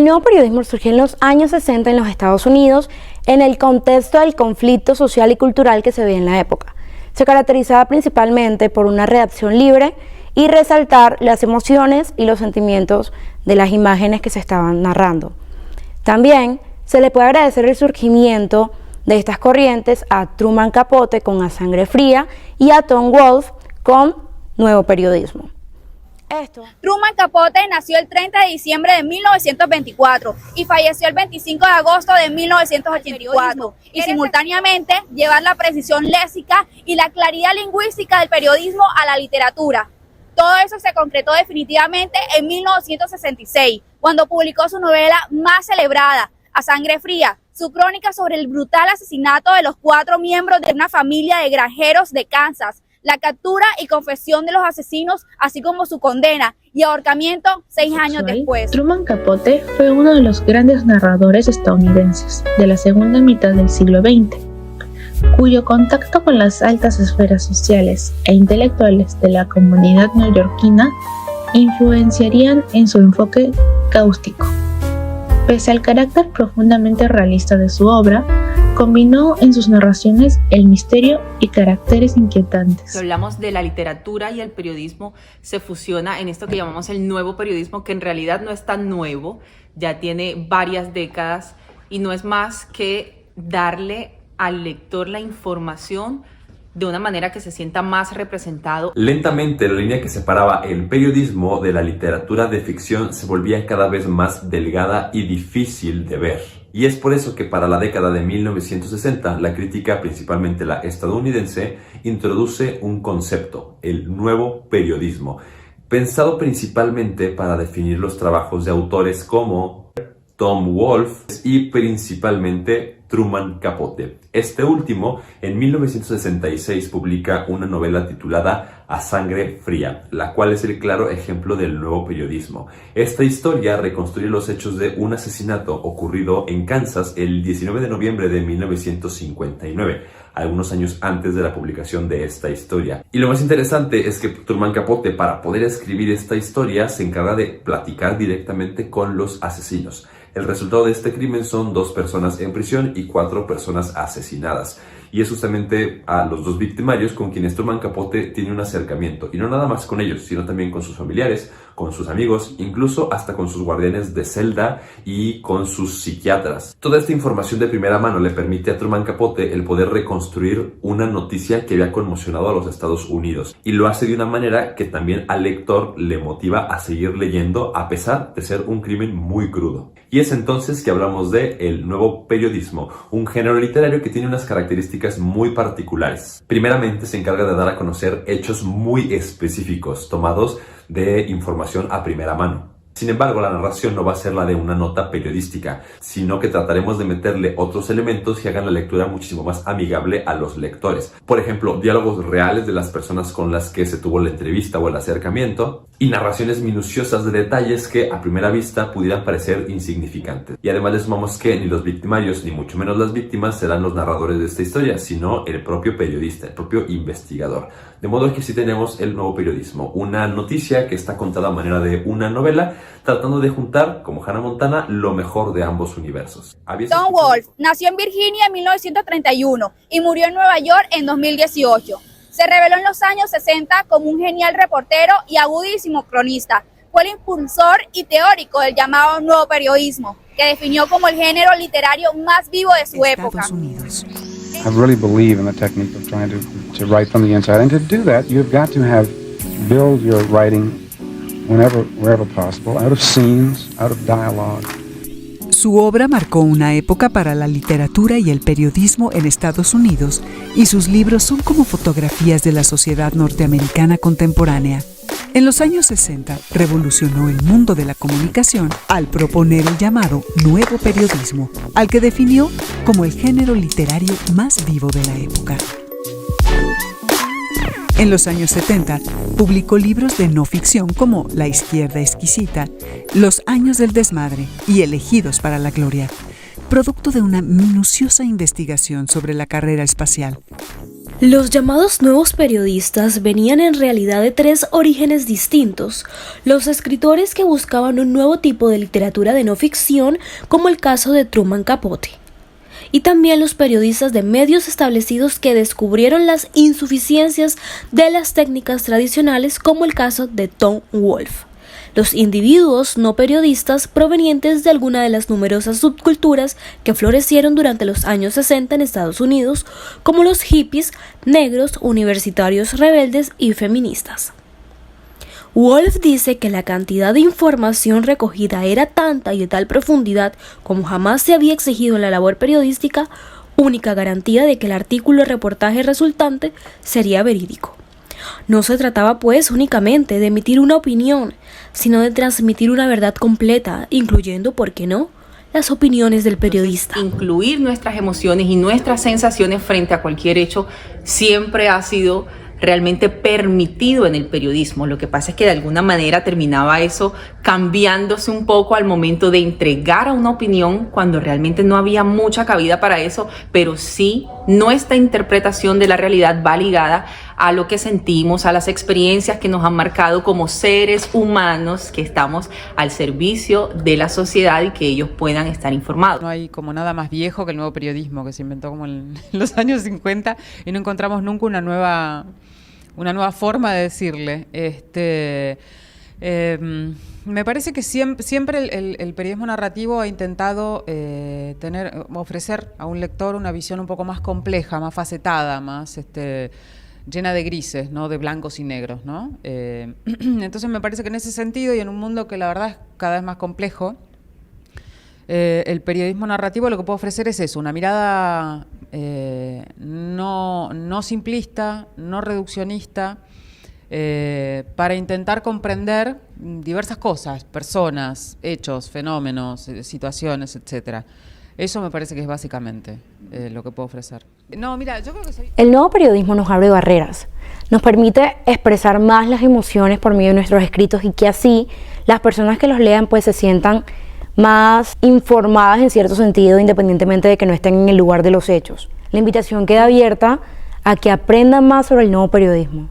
nuevo periodismo surgió en los años 60 en los Estados Unidos en el contexto del conflicto social y cultural que se veía en la época. Se caracterizaba principalmente por una redacción libre y resaltar las emociones y los sentimientos de las imágenes que se estaban narrando. También se le puede agradecer el surgimiento de estas corrientes a Truman Capote con A Sangre Fría y a Tom Wolfe con Nuevo Periodismo. Truman Capote nació el 30 de diciembre de 1924 y falleció el 25 de agosto de 1984, y simultáneamente llevar la precisión léxica y la claridad lingüística del periodismo a la literatura. Todo eso se concretó definitivamente en 1966, cuando publicó su novela más celebrada, A Sangre Fría, su crónica sobre el brutal asesinato de los 4 miembros de una familia de granjeros de Kansas, la captura y confesión de los asesinos, así como su condena y ahorcamiento 6 años después. Truman Capote fue uno de los grandes narradores estadounidenses de la segunda mitad del siglo XX, cuyo contacto con las altas esferas sociales e intelectuales de la comunidad neoyorquina influenciarían en su enfoque cáustico. Pese al carácter profundamente realista de su obra, combinó en sus narraciones el misterio y caracteres inquietantes. Si hablamos de la literatura y el periodismo, se fusiona en esto que llamamos el nuevo periodismo, que en realidad no es tan nuevo, ya tiene varias décadas y no es más que darle al lector la información de una manera que se sienta más representado. Lentamente, la línea que separaba el periodismo de la literatura de ficción se volvía cada vez más delgada y difícil de ver. Y es por eso que para la década de 1960, la crítica, principalmente la estadounidense, introduce un concepto, el nuevo periodismo, pensado principalmente para definir los trabajos de autores como Tom Wolfe y principalmente Truman Capote. Este último, en 1966, publica una novela titulada A Sangre Fría, la cual es el claro ejemplo del nuevo periodismo. Esta historia reconstruye los hechos de un asesinato ocurrido en Kansas el 19 de noviembre de 1959, algunos años antes de la publicación de esta historia. Y lo más interesante es que Truman Capote, para poder escribir esta historia, se encarga de platicar directamente con los asesinos. El resultado de este crimen son 2 personas en prisión y 4 personas asesinadas. Y es justamente a los 2 victimarios con quienes Truman Capote tiene un acercamiento. Y no nada más con ellos, sino también con sus familiares, con sus amigos, incluso hasta con sus guardianes de celda y con sus psiquiatras. Toda esta información de primera mano le permite a Truman Capote el poder reconstruir una noticia que había conmocionado a los Estados Unidos. Y lo hace de una manera que también al lector le motiva a seguir leyendo a pesar de ser un crimen muy crudo. Y es entonces que hablamos de el nuevo periodismo, un género literario que tiene unas características muy particulares. Primeramente, se encarga de dar a conocer hechos muy específicos, tomados de información a primera mano. Sin embargo, la narración no va a ser la de una nota periodística, sino que trataremos de meterle otros elementos que hagan la lectura muchísimo más amigable a los lectores. Por ejemplo, diálogos reales de las personas con las que se tuvo la entrevista o el acercamiento, y narraciones minuciosas de detalles que a primera vista pudieran parecer insignificantes. Y además le sumamos que ni los victimarios, ni mucho menos las víctimas, serán los narradores de esta historia, sino el propio periodista, el propio investigador. De modo que sí tenemos el nuevo periodismo, una noticia que está contada a manera de una novela, tratando de juntar, como Hannah Montana, lo mejor de ambos universos. Tom Wolfe nació en Virginia en 1931 y murió en Nueva York en 2018. Se reveló en los años 60 como un genial reportero y agudísimo cronista. Fue el impulsor y teórico del llamado nuevo periodismo, que definió como el género literario más vivo de su época. I really believe in the technique of trying to write from the inside, and to do that, you've got to build your writing wherever possible, out of scenes, out of dialogue. Su obra marcó una época para la literatura y el periodismo en Estados Unidos, y sus libros son como fotografías de la sociedad norteamericana contemporánea. En los años 60, revolucionó el mundo de la comunicación al proponer el llamado nuevo periodismo, al que definió como el género literario más vivo de la época. En los años 70, publicó libros de no ficción como La izquierda exquisita, Los años del desmadre y Elegidos para la gloria, producto de una minuciosa investigación sobre la carrera espacial. Los llamados nuevos periodistas venían en realidad de tres orígenes distintos: los escritores que buscaban un nuevo tipo de literatura de no ficción, como el caso de Truman Capote, y también los periodistas de medios establecidos que descubrieron las insuficiencias de las técnicas tradicionales, como el caso de Tom Wolfe. Los individuos no periodistas provenientes de alguna de las numerosas subculturas que florecieron durante los años 60 en Estados Unidos, como los hippies, negros, universitarios rebeldes y feministas. Wolfe dice que la cantidad de información recogida era tanta y de tal profundidad como jamás se había exigido en la labor periodística, única garantía de que el artículo o reportaje resultante sería verídico. No se trataba pues únicamente de emitir una opinión, sino de transmitir una verdad completa, incluyendo, ¿por qué no?, las opiniones del periodista. Incluir nuestras emociones y nuestras sensaciones frente a cualquier hecho siempre ha sido realmente permitido en el periodismo. Lo que pasa es que de alguna manera terminaba eso cambiándose un poco al momento de entregar a una opinión, cuando realmente no había mucha cabida para eso, pero sí nuestra interpretación de la realidad va ligada a lo que sentimos, a las experiencias que nos han marcado como seres humanos que estamos al servicio de la sociedad y que ellos puedan estar informados. No hay como nada más viejo que el nuevo periodismo, que se inventó como en los años 50 y no encontramos nunca una nueva forma de decirle. Me parece que siempre el periodismo narrativo ha intentado ofrecer a un lector una visión un poco más compleja, más facetada, más llena de grises, ¿no?, de blancos y negros, ¿no? Entonces me parece que en ese sentido, y en un mundo que la verdad es cada vez más complejo, el periodismo narrativo lo que puede ofrecer es eso: una mirada no simplista, no reduccionista, para intentar comprender diversas cosas, personas, hechos, fenómenos, situaciones, etcétera. Eso me parece que es básicamente lo que puedo ofrecer. No, mira, yo creo que El nuevo periodismo nos abre barreras, nos permite expresar más las emociones por medio de nuestros escritos, y que así las personas que los lean pues se sientan más informadas en cierto sentido, independientemente de que no estén en el lugar de los hechos. La invitación queda abierta a que aprendan más sobre el nuevo periodismo.